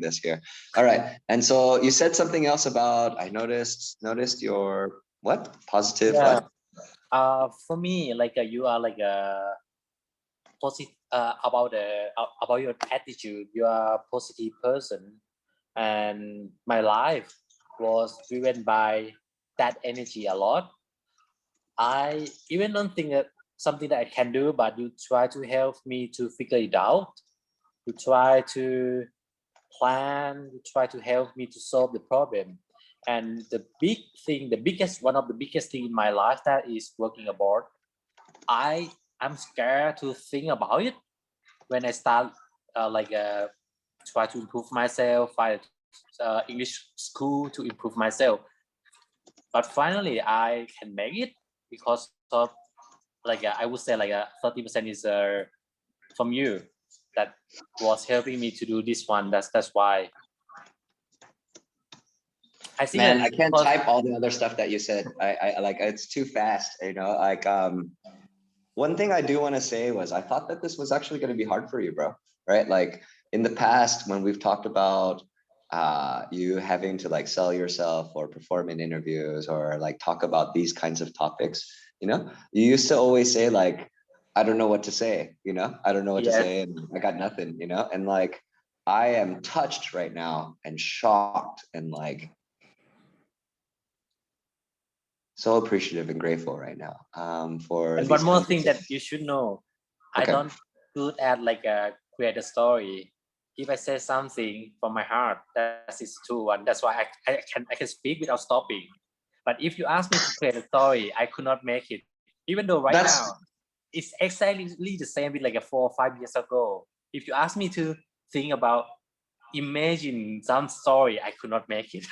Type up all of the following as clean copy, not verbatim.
this here. All right. And so you said something else about, I noticed your what? Positive Yeah. what? For me, like you are like a positive about your attitude. You are a positive person, and my life was driven by that energy a lot. I even don't think that something that I can do, but you try to help me to figure it out. You try to plan. You try to help me to solve the problem. And the big thing, the biggest one of the biggest thing in my life that is working abroad. I'm scared to think about it when I start try to improve myself, find English school to improve myself. But finally, I can make it because of I would say 30% is from you that was helping me to do this one. That's why I think Man, that I can't because type all the other stuff that you said. I like it's too fast, like one thing I do want to say was I thought that this was actually going to be hard for you, bro. Right? Like in the past, when we've talked about you having to like sell yourself or perform in interviews or like talk about these kinds of topics, you used to always say like, I don't know what to say, I don't know what to yes, say, and I got nothing, and like I am touched right now and shocked and like so appreciative and grateful right now for and these one more kinds of thing that things. you should know, I Okay. don't good at create a story. If I say something from my heart, that is true, and that's why I can speak without stopping. But if you ask me to create a story, I could not make it. Even though right That's now it's exactly the same with like a 4 or 5 years ago. If you ask me to think about imagine some story, I could not make it.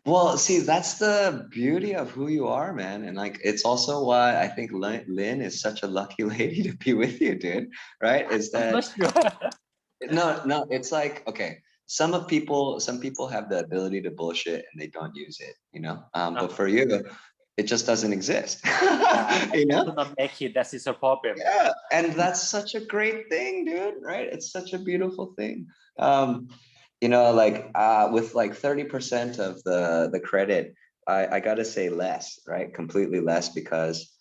Well, see, that's the beauty of who you are, man. And like, it's also why I think Lynn is such a lucky lady to be with you, dude. Right? Is I'm not that sure. no, it's like, okay, some people have the ability to bullshit and they don't use it, but for you, it just doesn't exist. Yeah, You I know? could not make it. That is a problem. Yeah, and that's such a great thing, dude, right? It's such a beautiful thing. Um, like with like 30% of the credit, I gotta say less, right? Completely less, because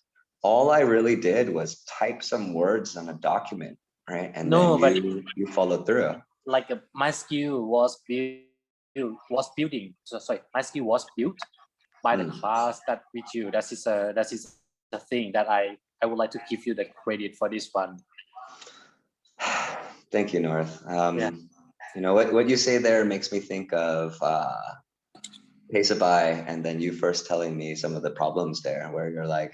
all I really did was type some words on a document, right? And then No, but you followed through. my skill was building. So sorry, my skill was built by the Mm. class that with you. That is a thing that I would like to give you the credit for this one. Thank you, North. Yeah. What you say there makes me think of Paceify, and then you first telling me some of the problems there, where you're like,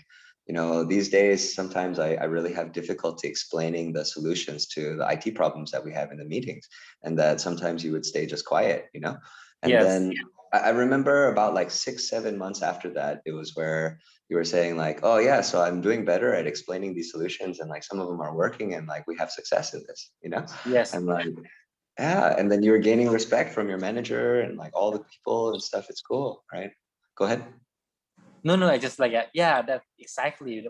these days sometimes I really have difficulty explaining the solutions to the IT problems that we have in the meetings, and that sometimes you would stay just quiet. And Yes. then I remember about like 6, 7 months after that, it was where you were saying like, oh yeah, so I'm doing better at explaining these solutions, and like some of them are working, and like we have success in this. Yes. And like, yeah, and then you're gaining respect from your manager and like all the people and stuff. It's cool, right? Go ahead. No, no. I just yeah. That exactly.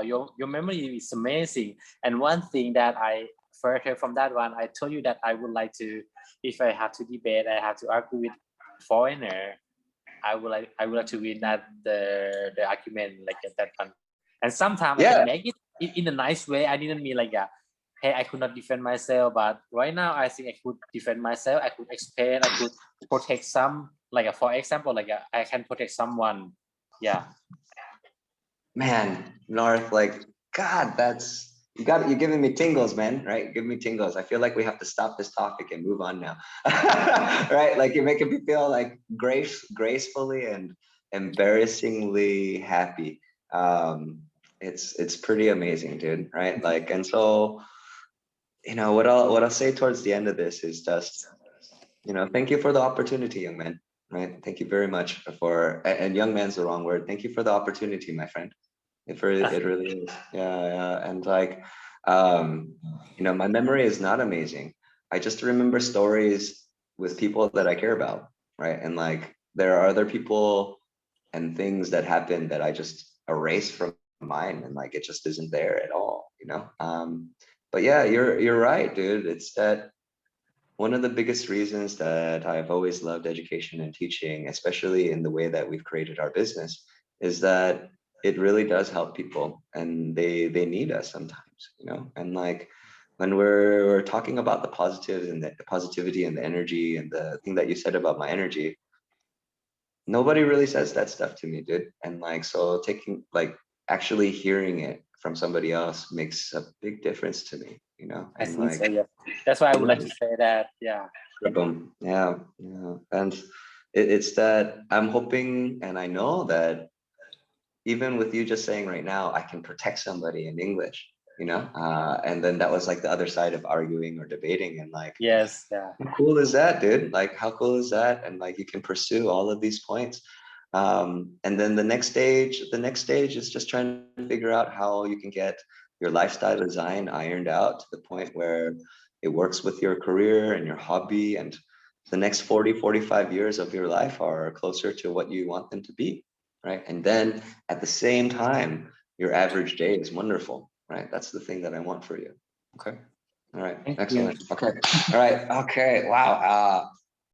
Your memory is amazing. And one thing that I further from that one, I told you that I would like to, if I have to debate, I have to argue with foreigner. I would like to win that the argument at that one. And sometimes I can Yeah, make it in a nice way. I didn't mean hey, I could not defend myself, but right now I think I could defend myself. I could explain. I could protect some. For example, I can protect someone. Yeah. man, North, like, God, you're giving me tingles, man, right? Give me tingles. I feel like we have to stop this topic and move on now. Right? Like you're making me feel like gracefully and embarrassingly happy. It's pretty amazing, dude, right? Like, and so, what I'll say towards the end of this is just, thank you for the opportunity, young man, right? Thank you very much and young man's the wrong word. Thank you for the opportunity, my friend. It really is. Yeah, yeah. And like, my memory is not amazing. I just remember stories with people that I care about, right? And like, there are other people and things that happen that I just erase from mine, and like, it just isn't there at all. But yeah, you're right, dude. It's that one of the biggest reasons that I've always loved education and teaching, especially in the way that we've created our business, is that it really does help people, and they need us sometimes, you know. And like when we're talking about the positives and the positivity and the energy and the thing that you said about my energy, nobody really says that stuff to me, dude. And like, so taking like actually hearing it from somebody else makes a big difference to me, you know. I And think so. like, Yeah, that's why I would yeah, like to say that. Yeah. boom. Yeah, yeah. And it's that I'm hoping and I know that even with you just saying right now, I can protect somebody in English, you know? And then that was like the other side of arguing or debating. And like, Yes. Yeah. how cool is that, dude? Like, how cool is that? And like, you can pursue all of these points. And then the next stage is just trying to figure out how you can get your lifestyle design ironed out to the point where it works with your career and your hobby, and the next 40, 45 years of your life are closer to what you want them to be, right? And then at the same time, your average day is wonderful, right? That's the thing that I want for you. Okay. All right. Thank you. Excellent. Okay. All right. Okay. Wow.